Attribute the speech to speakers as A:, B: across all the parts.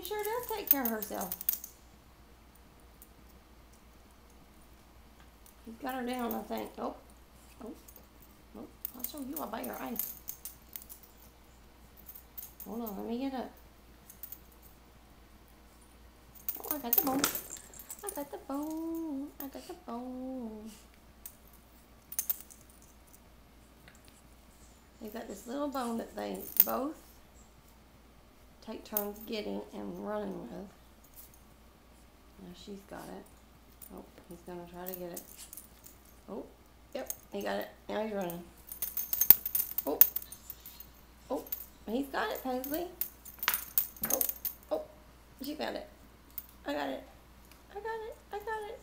A: She sure does take care of herself. He's got her down, I think. Oh. I'll show you all by your eyes. Hold on, let me get up. Oh, I got the bone. I got the bone. I got the bone. They got this little bone that they both take turns getting and running with. Now she's got it. Oh, he's gonna try to get it. Oh, yep, he got it. Now he's running. Oh, he's got it, Paisley. Oh, she got it. I got it. I got it. I got it.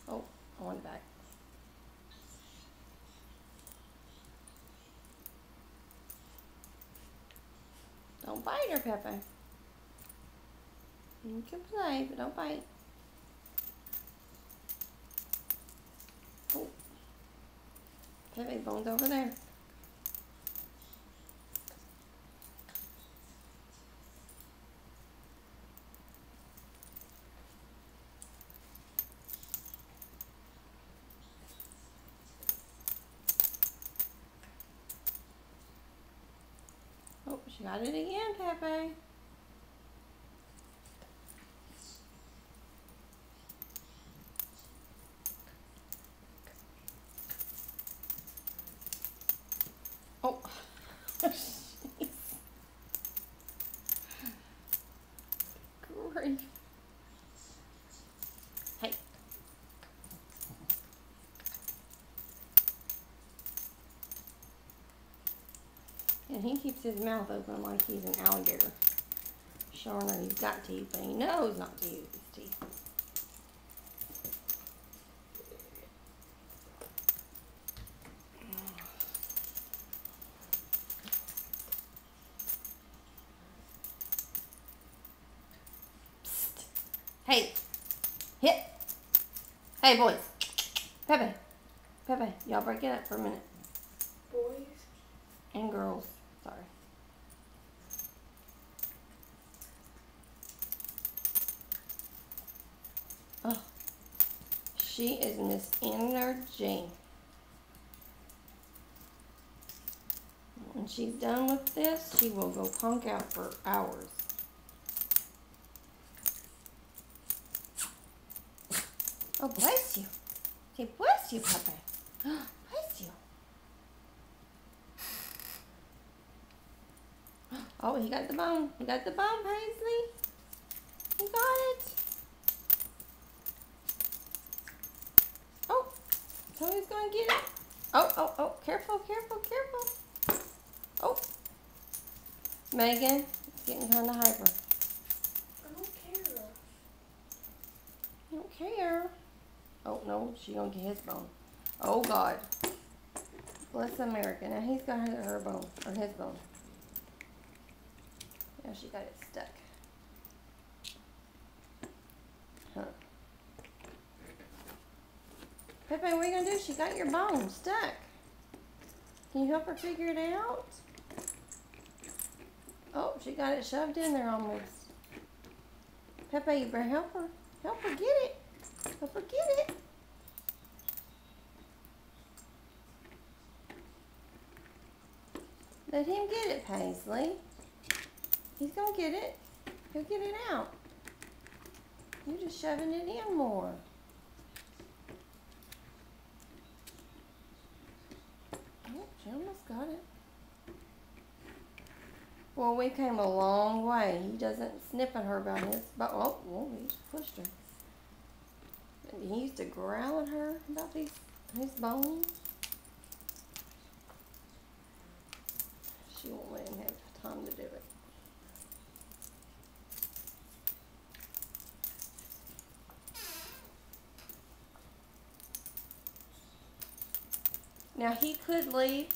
A: Oh, I want it back. Don't bite her, Pepe. You can play, but don't bite. Oh, Pepe's bone's over there. Oh, she got it again, Pepe. Oh, great. Hey. And he keeps his mouth open like he's an alligator, showing her he's got teeth, but he knows not to use his teeth. Psst. Hey, hit. Hey, boys. Pepe, y'all break it up for a minute.
B: Boys
A: and girls. Sorry. Oh, she is Miss Energy. When she's done with this, she will go conk out for hours. Oh, bless you. Say, bless you, Papa. Bless you. Oh, he got the bone. He got the bone, Paisley. He got it. Oh, so he's going to get it. Oh, careful. Oh, Megan, it's getting kind of hyper.
B: I don't care.
A: You don't care. Oh, no, she going to get his bone. Oh, God. Bless America. Now he's got her bone, or his bone. Now she got it stuck. Huh. Pepe, what are you going to do? She got your bone stuck. Can you help her figure it out? Oh, she got it shoved in there almost. Pepe, you better help her. Help her get it. Help her get it. Let him get it, Paisley. He's going to get it. He'll get it out. You're just shoving it in more. Oh, she almost got it. Well, we came a long way. He doesn't snip at her about his, but oh, he just pushed her. And he used to growl at her about his bones. She won't let him have time to do it. Now he could leave.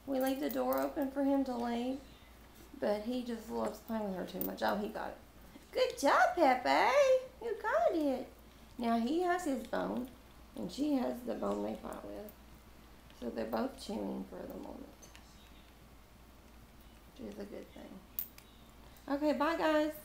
A: We leave the door open for him to leave. But he just loves playing with her too much. Oh, he got it. Good job, Pepe. You got it. Now he has his bone, and she has the bone they fought with. So they're both chewing for the moment, which is a good thing. Okay, bye guys.